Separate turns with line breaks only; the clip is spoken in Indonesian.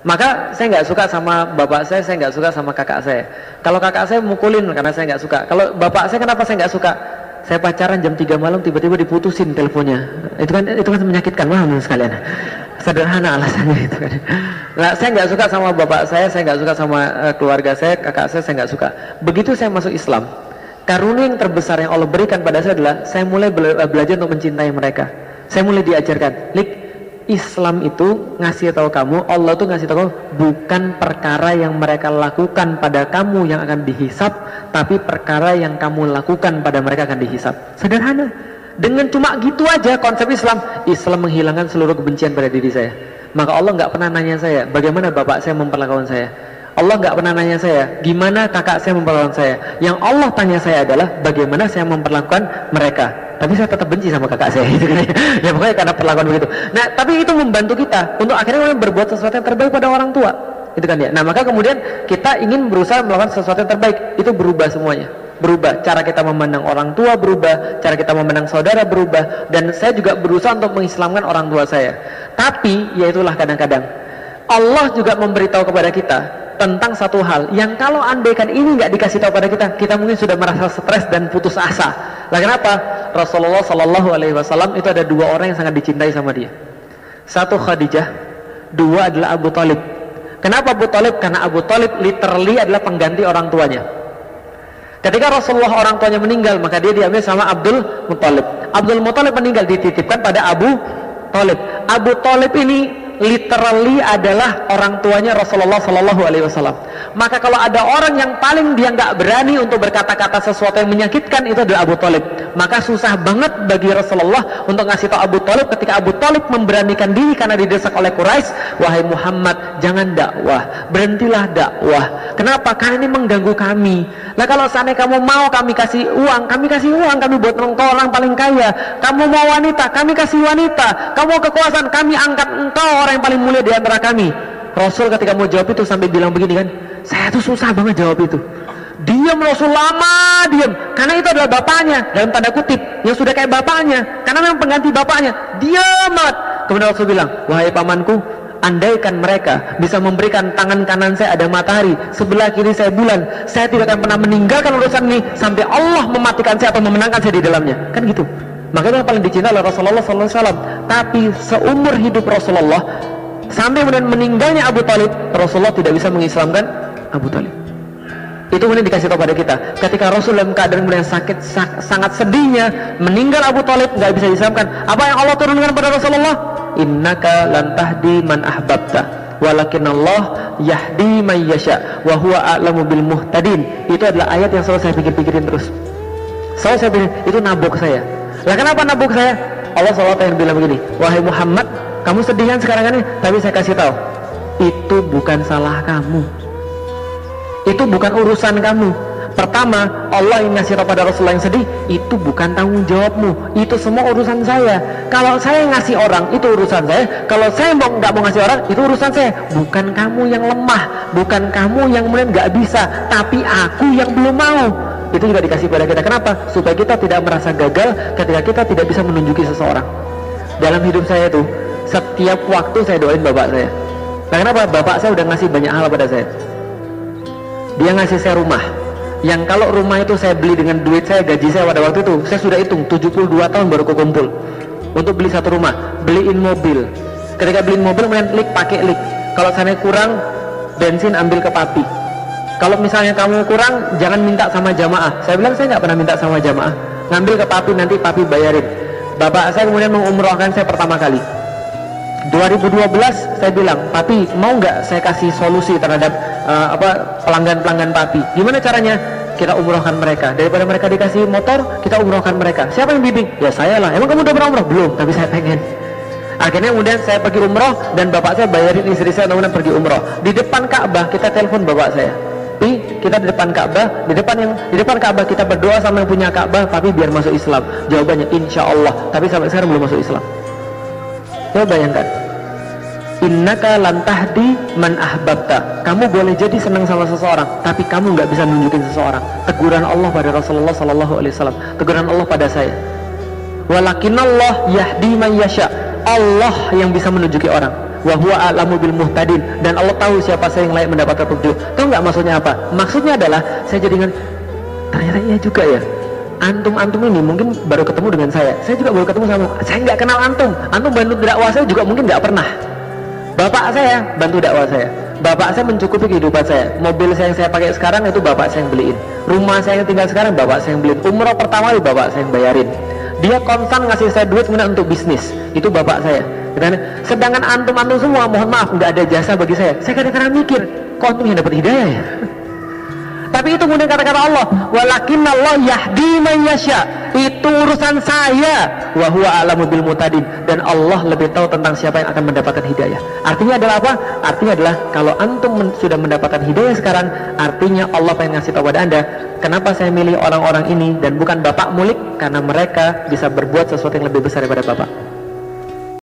Maka saya nggak suka sama bapak saya nggak suka sama kakak saya. Kalau kakak saya mukulin karena saya nggak suka. Kalau bapak saya kenapa saya nggak suka? Saya pacaran jam 3 malam tiba-tiba diputusin teleponnya. Itu kan menyakitkan, paham sekalian. Sederhana alasannya itu kan. Nah, saya nggak suka sama bapak saya nggak suka sama keluarga saya, kakak saya nggak suka. Begitu saya masuk Islam, karunia yang terbesar yang Allah berikan pada saya adalah saya mulai belajar untuk mencintai mereka. Saya mulai diajarkan, Islam itu ngasih tahu kamu, Allah tuh ngasih tahu kamu, bukan perkara yang mereka lakukan pada kamu yang akan dihisap, tapi perkara yang kamu lakukan pada mereka akan dihisap. Sederhana. Dengan cuma gitu aja konsep Islam menghilangkan seluruh kebencian pada diri saya. Maka Allah nggak pernah nanya saya bagaimana bapak saya memperlakukan saya. Allah nggak pernah nanya saya gimana kakak saya memperlakukan saya. Yang Allah tanya saya adalah bagaimana saya memperlakukan mereka. Tapi saya tetap benci sama kakak saya gitu kan ya. Pokoknya karena perlakuan begitu. Nah, tapi itu membantu kita untuk akhirnya berbuat sesuatu yang terbaik pada orang tua. Itu kan ya. Nah, maka kemudian kita ingin berusaha melakukan sesuatu yang terbaik. Itu berubah semuanya. Berubah, cara kita memandang orang tua berubah, cara kita memandang saudara berubah, dan saya juga berusaha untuk mengislamkan orang tua saya. Tapi, ya itulah kadang-kadang Allah juga memberitahu kepada kita tentang satu hal yang kalau andaikan ini nggak dikasih tahu pada kita mungkin sudah merasa stres dan putus asa. Lah kenapa? Rasulullah Shallallahu Alaihi Wasallam itu ada dua orang yang sangat dicintai sama dia. Satu Khadijah, dua adalah Abu Talib. Kenapa Abu Talib? Karena Abu Talib literally adalah pengganti orang tuanya. Ketika Rasulullah orang tuanya meninggal, maka dia diambil sama Abdul Muthalib. Abdul Muthalib meninggal dititipkan pada Abu Talib. Abu Talib ini literally adalah orang tuanya Rasulullah Sallallahu Alaihi Wasallam. Maka kalau ada orang yang paling dia nggak berani untuk berkata-kata sesuatu yang menyakitkan, itu adalah Abu Talib. Maka susah banget bagi Rasulullah untuk ngasih tahu Abu Talib ketika Abu Talib memberanikan diri karena didesak oleh Quraisy, wahai Muhammad, jangan dakwah, berhentilah dakwah. Kenapa? Karena ini mengganggu kami. Nah, kalau seandainya kamu mau kami kasih uang, kami buat engkau orang paling kaya. Kamu mau wanita, kami kasih wanita. Kamu mau kekuasaan, kami angkat engkau orang yang paling mulia di antara kami. Rasul ketika mau jawab itu sampai bilang begini kan, saya tuh susah banget jawab itu. Diam Rasul, lama diam, karena itu adalah bapaknya, dalam tanda kutip, yang sudah kayak bapaknya, karena memang pengganti bapaknya. Diam banget. Kemudian Rasul bilang, wahai pamanku, andaikan mereka bisa memberikan tangan kanan saya ada matahari, sebelah kiri saya bulan, saya tidak akan pernah meninggalkan urusan ini sampai Allah mematikan saya atau memenangkan saya di dalamnya. Kan gitu. Makanya paling dicinta oleh Rasulullah SAW. Tapi seumur hidup Rasulullah sampai kemudian meninggalnya Abu Talib, Rasulullah tidak bisa mengislamkan Abu Talib. Itu kemudian dikasih tahu pada kita. Ketika Rasul dalam keadaan kemudian sakit, sangat sedihnya, meninggal Abu Talib, nggak bisa diislamkan. Apa yang Allah turunkan pada Rasulullah? Innaka lan tahdi man ahbabta, walakinallah yahdi man yasha, wa huwa a'lamu bil muhtadin. Itu adalah ayat yang selalu saya pikir-pikirin terus. Selalu saya pikir, itu nabok saya. Lah kenapa nabok saya? Allah SWT yang bilang begini, wahai Muhammad, kamu sedihan sekarang ini, tapi saya kasih tahu, itu bukan salah kamu, itu bukan urusan kamu. Pertama, Allah yang ngasih tahu pada Rasulullah yang sedih, itu bukan tanggung jawabmu, itu semua urusan saya. Kalau saya ngasih orang, itu urusan saya. Kalau saya nggak mau ngasih orang, itu urusan saya. Bukan kamu yang lemah, bukan kamu yang kemudian nggak bisa, tapi aku yang belum mau. Itu juga dikasih pada kita. Kenapa? Supaya kita tidak merasa gagal ketika kita tidak bisa menunjuki seseorang. Dalam hidup saya itu, setiap waktu saya doain bapak saya. Nah, kenapa? Bapak saya udah ngasih banyak hal pada saya. Dia ngasih saya rumah, yang kalau rumah itu saya beli dengan duit saya, gaji saya pada waktu itu, saya sudah hitung 72 tahun baru kumpul untuk beli satu rumah. Beliin mobil, ketika beliin mobil kemudian pakai lik. Kalau sana kurang bensin ambil ke papi. Kalau misalnya kamu kurang, jangan minta sama jamaah. Saya bilang saya nggak pernah minta sama jamaah, ngambil ke papi, nanti papi bayarin. Bapak saya kemudian mengumrohkan saya pertama kali 2012. Saya bilang, papi mau nggak saya kasih solusi terhadap pelanggan-pelanggan papi. Gimana caranya? Kita umrohkan mereka. Daripada mereka dikasih motor, kita umrohkan mereka. Siapa yang bimbing? Ya saya lah. Emang kamu udah pernah umroh? Belum, tapi saya pengen. Akhirnya kemudian saya pergi umroh, dan bapak saya bayarin istri saya kemudian pergi umroh. Di depan Ka'bah kita telepon bapak saya, kita di depan Ka'bah, di depan Ka'bah kita berdoa sama yang punya Ka'bah, tapi biar masuk Islam. Jawabannya insya Allah, tapi sampai sekarang belum masuk Islam. Coba bayangkan, innaka lan tahdi man ahbabta. Kamu boleh jadi senang sama seseorang, tapi kamu nggak bisa nunjukin seseorang. Teguran Allah pada Rasulullah Sallallahu Alaihi Wasallam, teguran Allah pada saya. Walakinallah yahdi man yasha. Allah yang bisa menunjuki orang. wa huwa a'lamu bil muhtadin, dan Allah tahu siapa saya yang layak mendapatkan petunjuk. Tahu nggak maksudnya apa? Maksudnya adalah saya jadi ingat, ternyata iya juga ya, antum ini mungkin baru ketemu dengan saya juga baru ketemu sama, saya nggak kenal antum bantu dakwah saya juga mungkin nggak pernah. Bapak saya bantu dakwah saya, bapak saya mencukupi kehidupan saya, mobil saya yang saya pakai sekarang itu bapak saya yang beliin, rumah saya yang tinggal sekarang bapak saya yang beliin, umroh pertama itu bapak saya yang bayarin, dia konstan ngasih saya duit kemudian untuk bisnis, itu bapak saya. Sedangkan antum semua, mohon maaf, nggak ada jasa bagi saya kadang-kadang mikir, kok antum yang dapat hidayah ya? Tapi itu kemudian kata-kata Allah, walakinnallahu yahdi man yasha, itu urusan saya, wa huwa a'lamu bil muhtadin, dan Allah lebih tahu tentang siapa yang akan mendapatkan hidayah. Artinya adalah apa? Artinya adalah kalau antum sudah mendapatkan hidayah sekarang, artinya Allah pengen ngasih tahu pada anda, kenapa saya milih orang-orang ini dan bukan bapak mulik, karena mereka bisa berbuat sesuatu yang lebih besar daripada bapak.